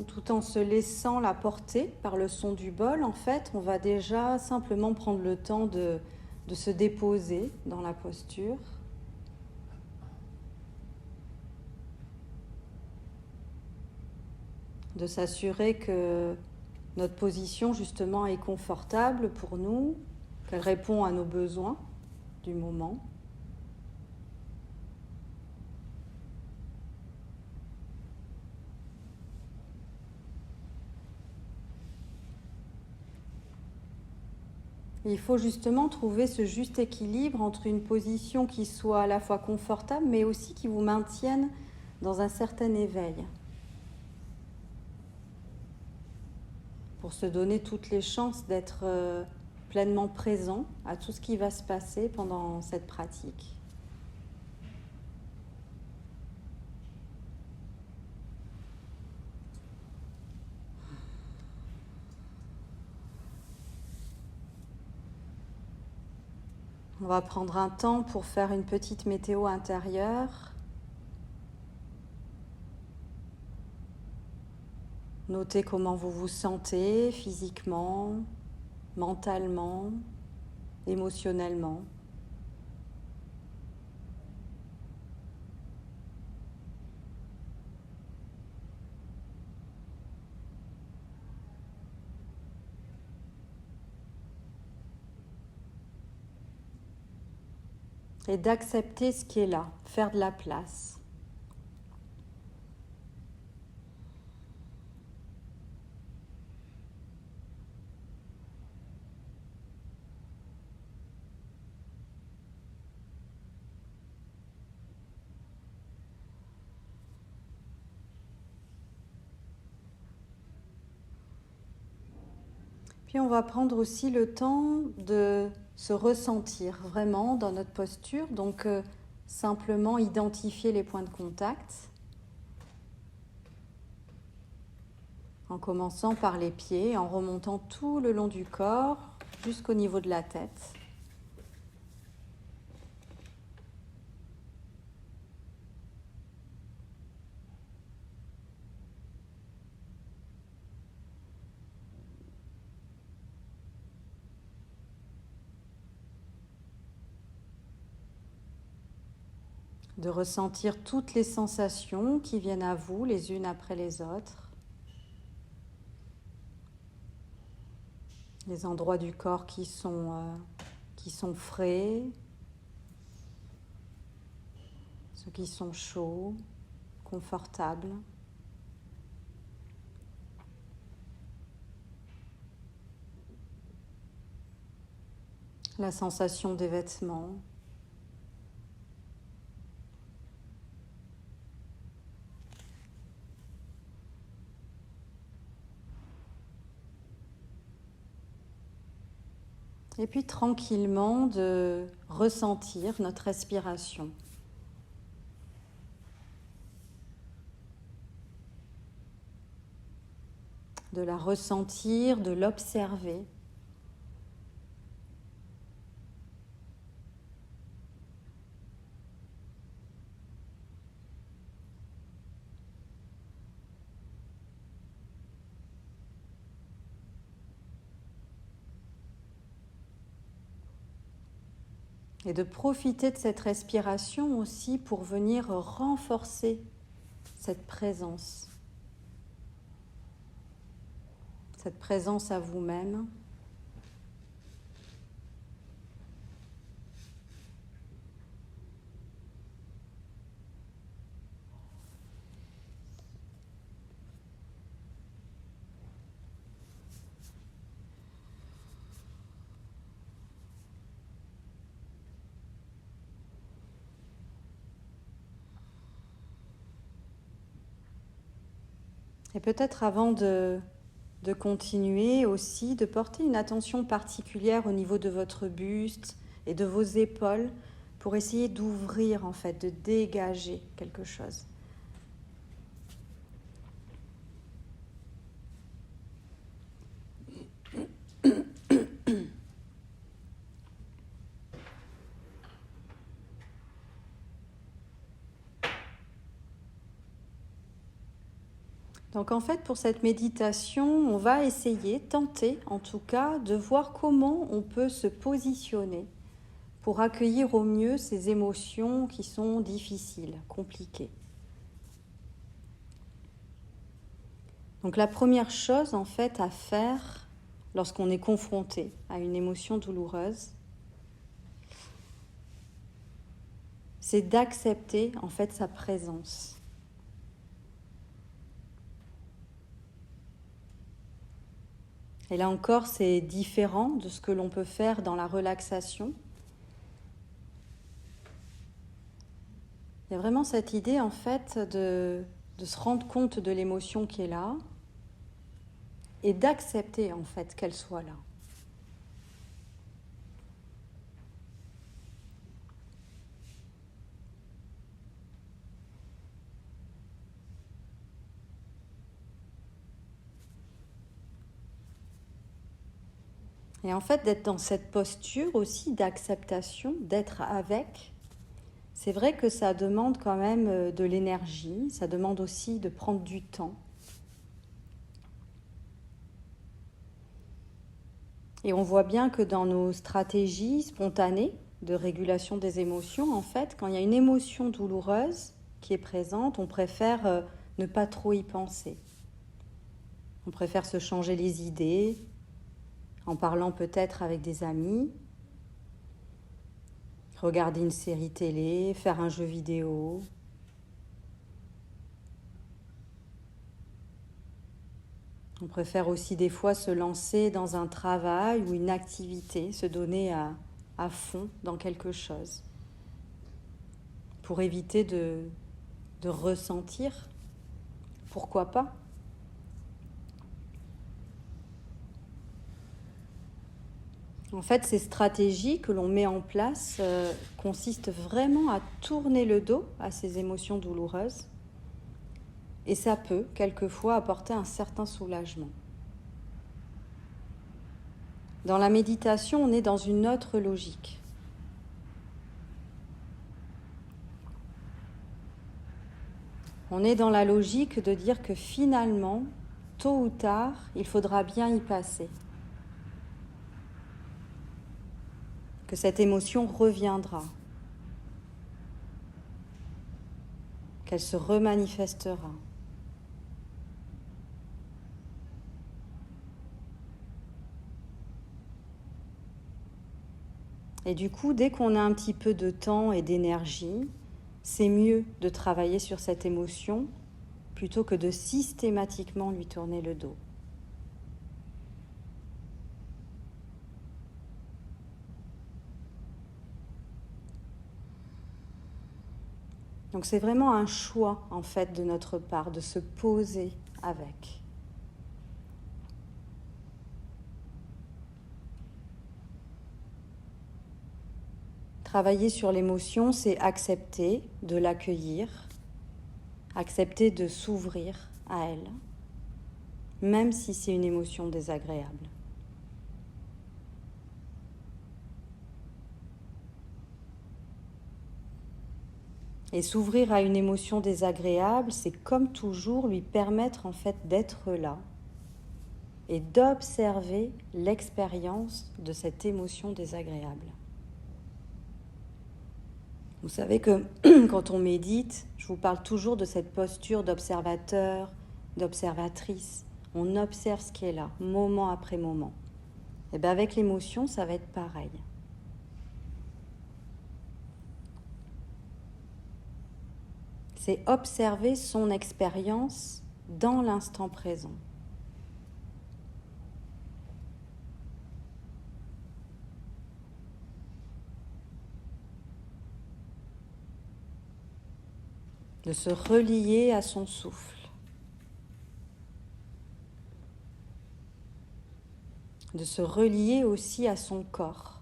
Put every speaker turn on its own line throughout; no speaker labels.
Tout en se laissant la porter par le son du bol, en fait, on va déjà simplement prendre le temps de se déposer dans la posture. De s'assurer que notre position, justement, est confortable pour nous, qu'elle répond à nos besoins du moment. Il faut justement trouver ce juste équilibre entre une position qui soit à la fois confortable, mais aussi qui vous maintienne dans un certain éveil. Pour se donner toutes les chances d'être pleinement présent à tout ce qui va se passer pendant cette pratique. On va prendre un temps pour faire une petite météo intérieure. Notez comment vous vous sentez physiquement, mentalement, émotionnellement. Et d'accepter ce qui est là, faire de la place. Puis on va prendre aussi le temps de se ressentir vraiment dans notre posture, donc simplement identifier les points de contact, en commençant par les pieds, en remontant tout le long du corps jusqu'au niveau de la tête. De ressentir toutes les sensations qui viennent à vous les unes après les autres. Les endroits du corps qui sont frais, ceux qui sont chauds, confortables. La sensation des vêtements. Et puis tranquillement de ressentir notre respiration. De la ressentir, de l'observer. Et de profiter de cette respiration aussi pour venir renforcer cette présence à vous-même. Et peut-être avant de continuer aussi, de porter une attention particulière au niveau de votre buste et de vos épaules pour essayer d'ouvrir en fait, de dégager quelque chose. Donc en fait, pour cette méditation, on va essayer, tenter en tout cas, de voir comment on peut se positionner pour accueillir au mieux ces émotions qui sont difficiles, compliquées. Donc la première chose en fait à faire lorsqu'on est confronté à une émotion douloureuse, c'est d'accepter en fait sa présence. Et là encore, c'est différent de ce que l'on peut faire dans la relaxation. Il y a vraiment cette idée en fait de se rendre compte de l'émotion qui est là et d'accepter en fait qu'elle soit là. Et en fait, d'être dans cette posture aussi d'acceptation, d'être avec, c'est vrai que ça demande quand même de l'énergie, ça demande aussi de prendre du temps. Et on voit bien que dans nos stratégies spontanées de régulation des émotions, en fait, quand il y a une émotion douloureuse qui est présente, on préfère ne pas trop y penser. On préfère se changer les idées, en parlant peut-être avec des amis, regarder une série télé, faire un jeu vidéo. On préfère aussi des fois se lancer dans un travail ou une activité, se donner à fond dans quelque chose, pour éviter de ressentir, pourquoi pas. En fait, ces stratégies que l'on met en place consistent vraiment à tourner le dos à ces émotions douloureuses et ça peut, quelquefois, apporter un certain soulagement. Dans la méditation, on est dans une autre logique. On est dans la logique de dire que finalement, tôt ou tard, il faudra bien y passer. Que cette émotion reviendra. Qu'elle se remanifestera. Et du coup, dès qu'on a un petit peu de temps et d'énergie, c'est mieux de travailler sur cette émotion plutôt que de systématiquement lui tourner le dos. Donc c'est vraiment un choix en fait de notre part de se poser avec. Travailler sur l'émotion, c'est accepter de l'accueillir, accepter de s'ouvrir à elle, même si c'est une émotion désagréable. Et s'ouvrir à une émotion désagréable, c'est comme toujours lui permettre en fait d'être là et d'observer l'expérience de cette émotion désagréable. Vous savez que quand on médite, je vous parle toujours de cette posture d'observateur, d'observatrice. On observe ce qui est là, moment après moment. Et bien avec l'émotion, ça va être pareil. C'est observer son expérience dans l'instant présent. De se relier à son souffle. De se relier aussi à son corps.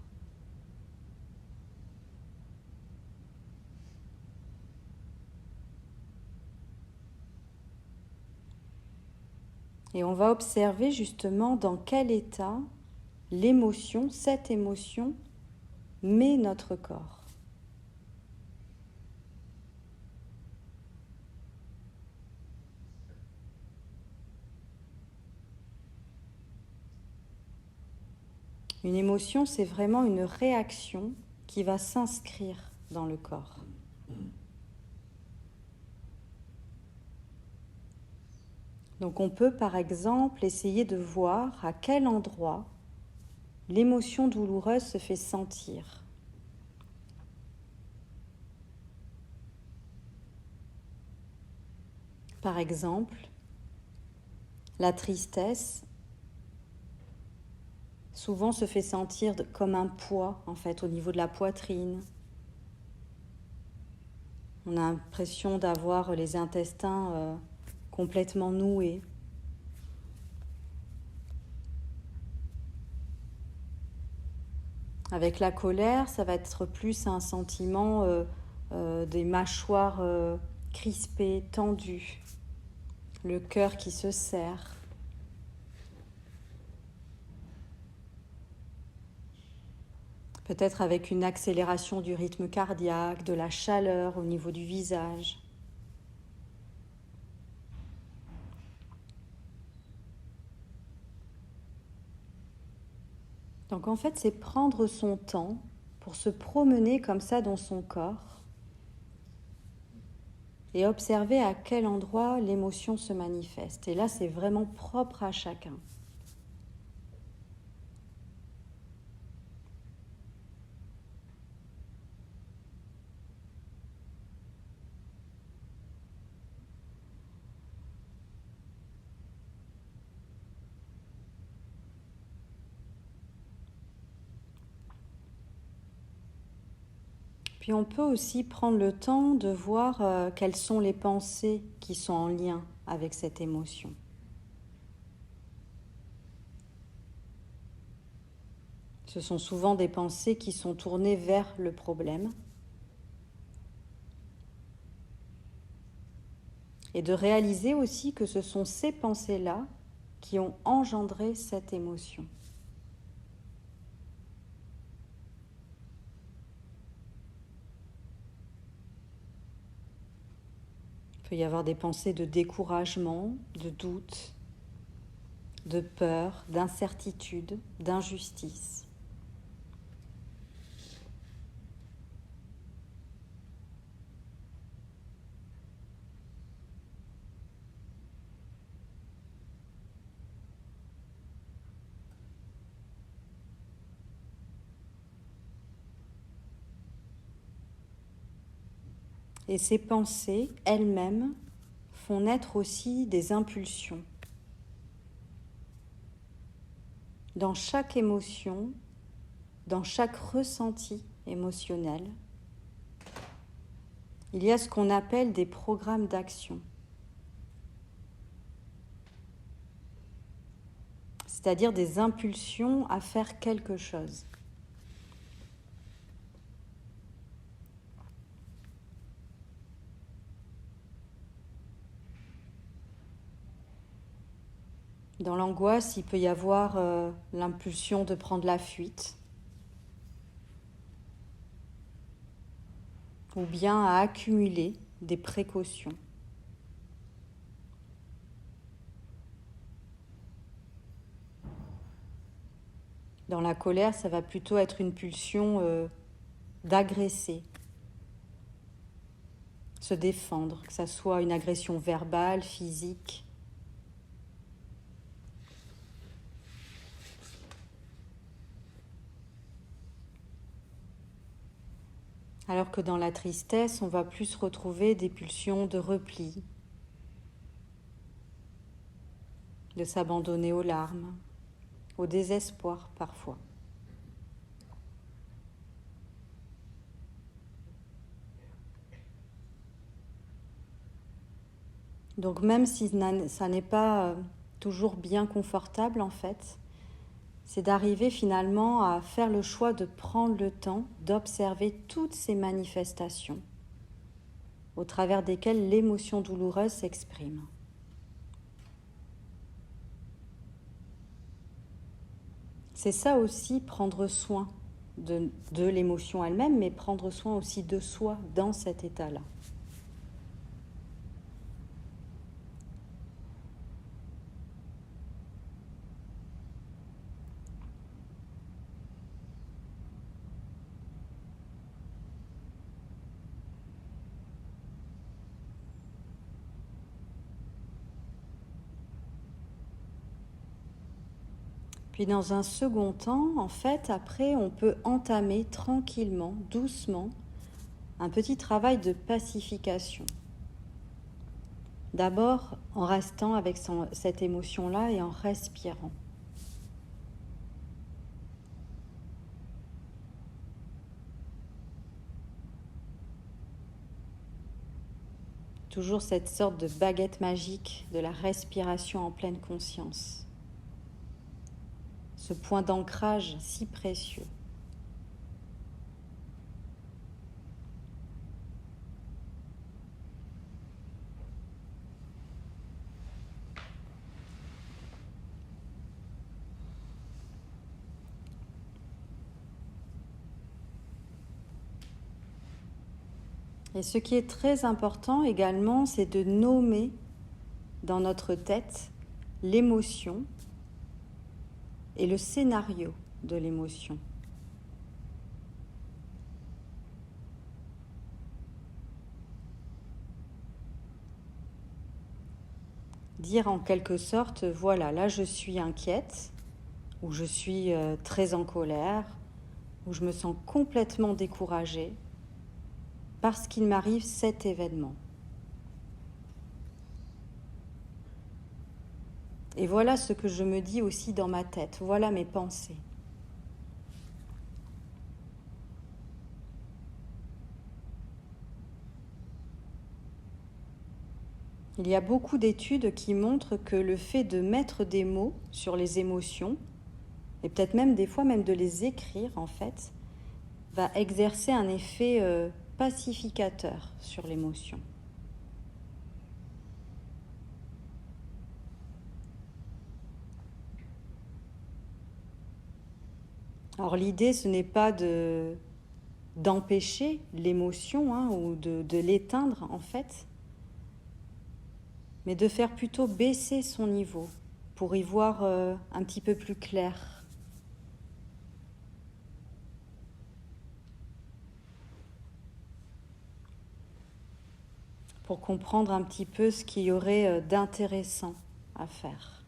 Et on va observer justement dans quel état l'émotion, cette émotion, met notre corps. Une émotion, c'est vraiment une réaction qui va s'inscrire dans le corps. Donc on peut par exemple essayer de voir à quel endroit l'émotion douloureuse se fait sentir. Par exemple, la tristesse souvent se fait sentir comme un poids en fait au niveau de la poitrine. On a l'impression d'avoir les intestins complètement noués. Avec la colère, ça va être plus un sentiment des mâchoires crispées, tendues, le cœur qui se serre. Peut-être avec une accélération du rythme cardiaque, de la chaleur au niveau du visage. Donc en fait, c'est prendre son temps pour se promener comme ça dans son corps et observer à quel endroit l'émotion se manifeste. Et là, c'est vraiment propre à chacun. Puis on peut aussi prendre le temps de voir quelles sont les pensées qui sont en lien avec cette émotion. Ce sont souvent des pensées qui sont tournées vers le problème. Et de réaliser aussi que ce sont ces pensées-là qui ont engendré cette émotion. Il peut y avoir des pensées de découragement, de doute, de peur, d'incertitude, d'injustice. Et ces pensées, elles-mêmes, font naître aussi des impulsions. Dans chaque émotion, dans chaque ressenti émotionnel, il y a ce qu'on appelle des programmes d'action. C'est-à-dire des impulsions à faire quelque chose. Dans l'angoisse, il peut y avoir l'impulsion de prendre la fuite, ou bien à accumuler des précautions. Dans la colère, ça va plutôt être une pulsion d'agresser, se défendre, que ça soit une agression verbale, physique. Alors que dans la tristesse, on va plus retrouver des pulsions de repli, de s'abandonner aux larmes, au désespoir parfois. Donc même si ça n'est pas toujours bien confortable en fait, c'est d'arriver finalement à faire le choix de prendre le temps d'observer toutes ces manifestations au travers desquelles l'émotion douloureuse s'exprime. C'est ça aussi, prendre soin de l'émotion elle-même, mais prendre soin aussi de soi dans cet état-là. Puis dans un second temps, en fait, après, on peut entamer tranquillement, doucement, un petit travail de pacification. D'abord en restant avec cette émotion-là et en respirant. Toujours cette sorte de baguette magique de la respiration en pleine conscience. Ce point d'ancrage si précieux. Et ce qui est très important également, c'est de nommer dans notre tête l'émotion et le scénario de l'émotion. Dire en quelque sorte, voilà, là je suis inquiète, ou je suis très en colère, ou je me sens complètement découragée parce qu'il m'arrive cet événement. Et voilà ce que je me dis aussi dans ma tête, voilà mes pensées. Il y a beaucoup d'études qui montrent que le fait de mettre des mots sur les émotions, et peut-être même des fois même de les écrire en fait, va exercer un effet pacificateur sur l'émotion. Alors l'idée, ce n'est pas d'empêcher l'émotion ou de l'éteindre en fait, mais de faire plutôt baisser son niveau pour y voir un petit peu plus clair. Pour comprendre un petit peu ce qu'il y aurait d'intéressant à faire.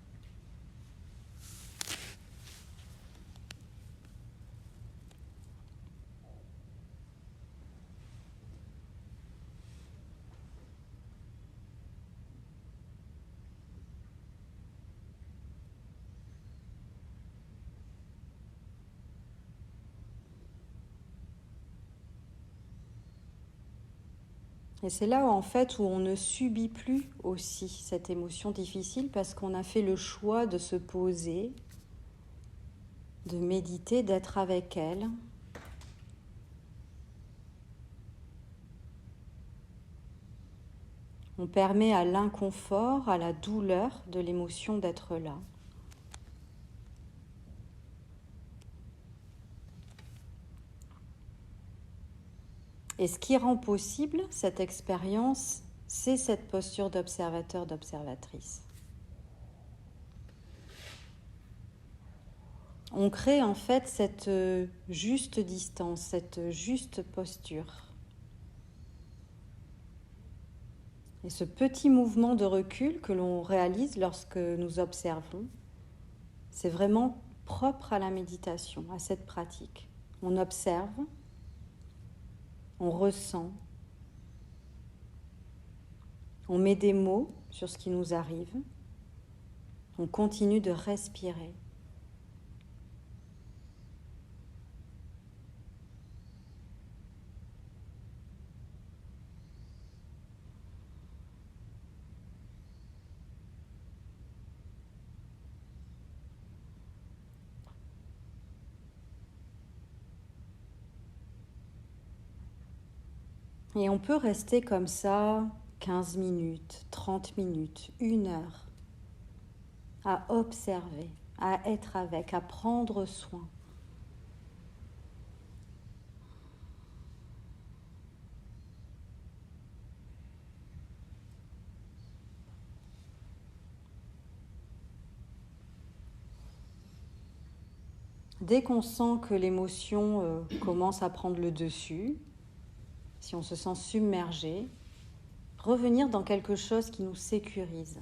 Et c'est là où, en fait, où on ne subit plus aussi cette émotion difficile parce qu'on a fait le choix de se poser, de méditer, d'être avec elle. On permet à l'inconfort, à la douleur de l'émotion d'être là. Et ce qui rend possible cette expérience, c'est cette posture d'observateur, d'observatrice. On crée en fait cette juste distance, cette juste posture. Et ce petit mouvement de recul que l'on réalise lorsque nous observons, c'est vraiment propre à la méditation, à cette pratique. On observe, on ressent, on met des mots sur ce qui nous arrive, on continue de respirer. Et on peut rester comme ça 15 minutes, 30 minutes, 1 heure, à observer, à être avec, à prendre soin. Dès qu'on sent que l'émotion commence à prendre le dessus, si on se sent submergé, revenir dans quelque chose qui nous sécurise.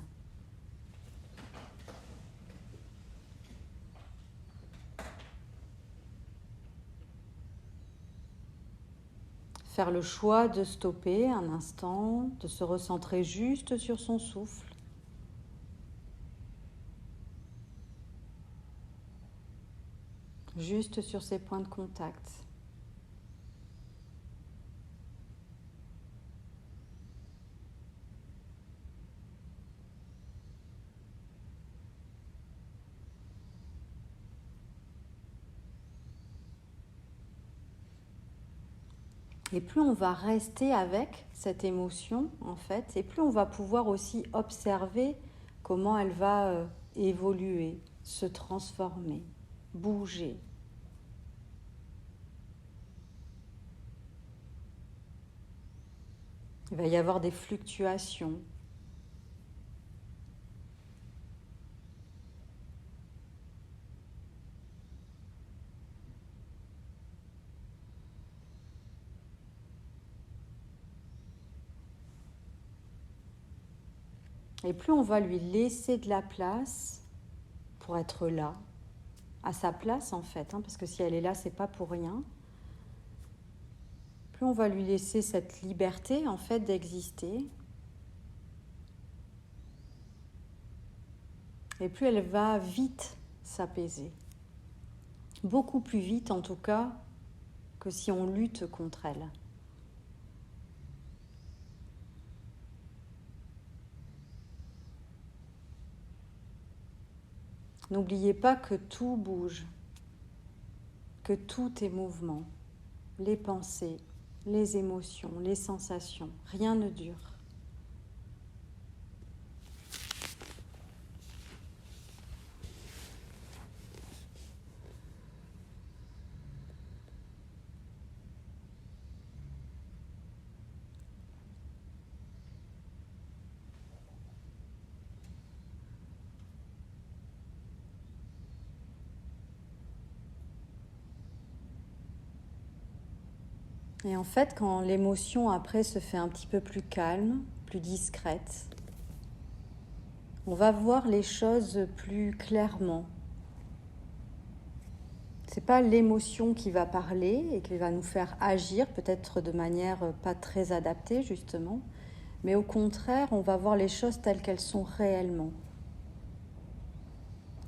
faire le choix de stopper un instant, de se recentrer juste sur son souffle. Juste sur ses points de contact. Et plus on va rester avec cette émotion, en fait, et plus on va pouvoir aussi observer comment elle va évoluer, se transformer, bouger. Il va y avoir des fluctuations. Et plus on va lui laisser de la place pour être là, à sa place en fait, parce que si elle est là, c'est pas pour rien. Plus on va lui laisser cette liberté en fait d'exister, et plus elle va vite s'apaiser. Beaucoup plus vite en tout cas que si on lutte contre elle. N'oubliez pas que tout bouge, que tout est mouvement, les pensées, les émotions, les sensations, rien ne dure. Et en fait, quand l'émotion après se fait un petit peu plus calme, plus discrète, on va voir les choses plus clairement. C'est pas l'émotion qui va parler et qui va nous faire agir, peut-être de manière pas très adaptée justement, mais au contraire, on va voir les choses telles qu'elles sont réellement.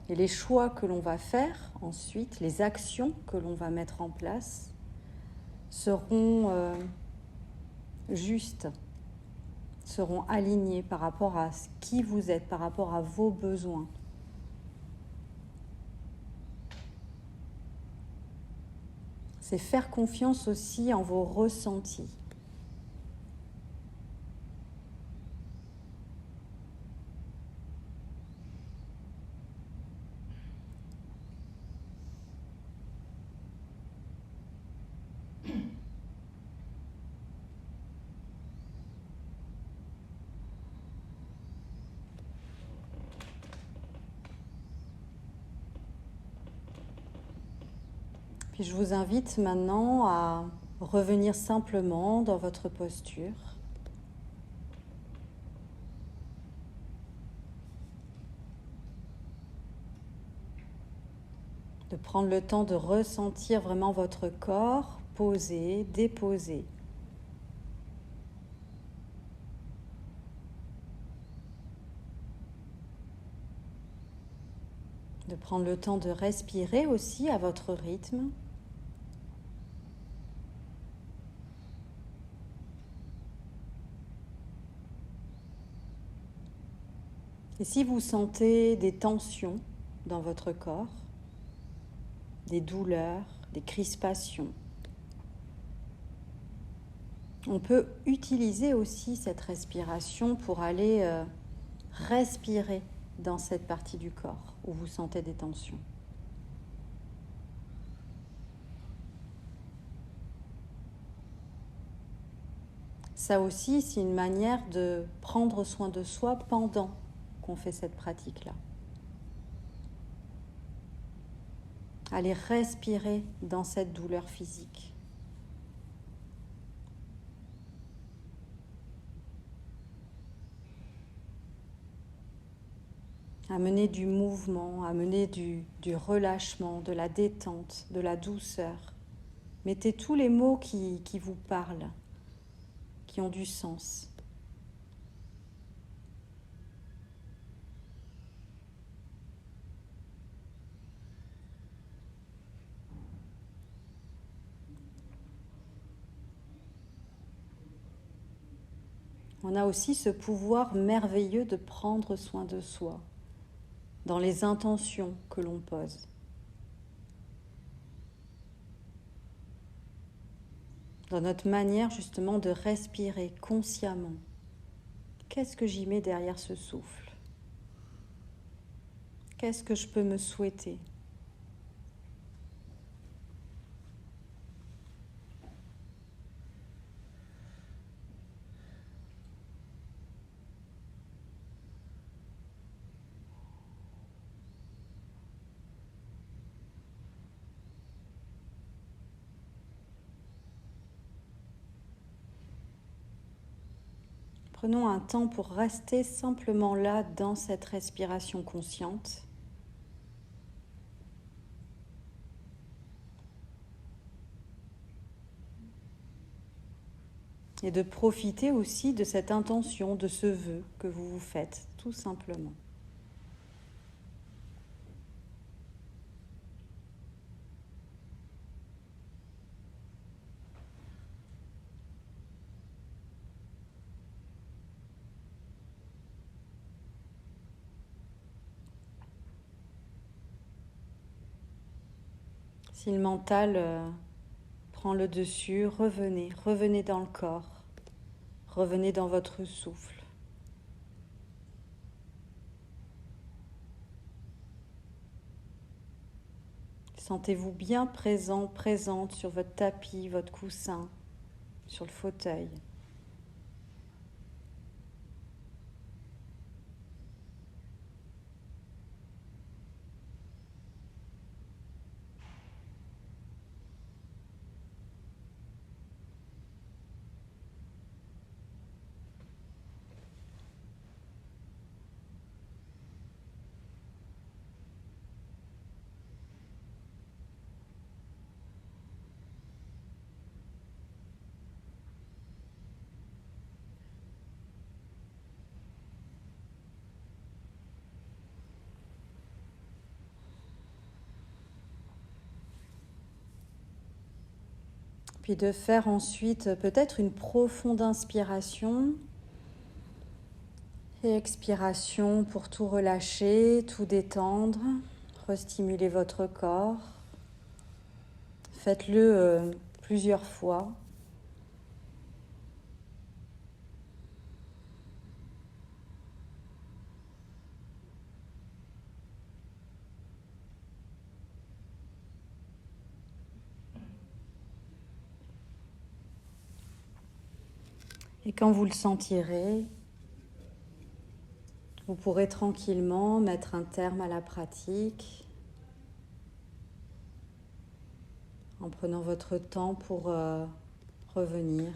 Et les choix que l'on va faire ensuite, les actions que l'on va mettre en place, seront justes, seront alignés par rapport à ce qui vous êtes, par rapport à vos besoins. C'est faire confiance aussi en vos ressentis. Puis je vous invite maintenant à revenir simplement dans votre posture. De prendre le temps de ressentir vraiment votre corps posé, déposé. De prendre le temps de respirer aussi à votre rythme. Et si vous sentez des tensions dans votre corps, des douleurs, des crispations, on peut utiliser aussi cette respiration pour aller respirer dans cette partie du corps où vous sentez des tensions. Ça aussi, c'est une manière de prendre soin de soi pendant qu'on fait cette pratique-là. Allez respirer dans cette douleur physique. Amener du mouvement, amener du relâchement, de la détente, de la douceur. Mettez tous les mots qui vous parlent qui ont du sens. On a aussi ce pouvoir merveilleux de prendre soin de soi dans les intentions que l'on pose. Dans notre manière justement de respirer consciemment. Qu'est-ce que j'y mets derrière ce souffle? Qu'est-ce que je peux me souhaiter? Prenons un temps pour rester simplement là dans cette respiration consciente. Et de profiter aussi de cette intention, de ce vœu que vous vous faites, tout simplement. Si le mental prend le dessus, revenez dans le corps, revenez dans votre souffle. Sentez-vous bien présent, présente sur votre tapis, votre coussin, sur le fauteuil. Puis de faire ensuite peut-être une profonde inspiration et expiration pour tout relâcher, tout détendre, restimuler votre corps. Faites-le plusieurs fois. Et quand vous le sentirez, vous pourrez tranquillement mettre un terme à la pratique en prenant votre temps pour revenir.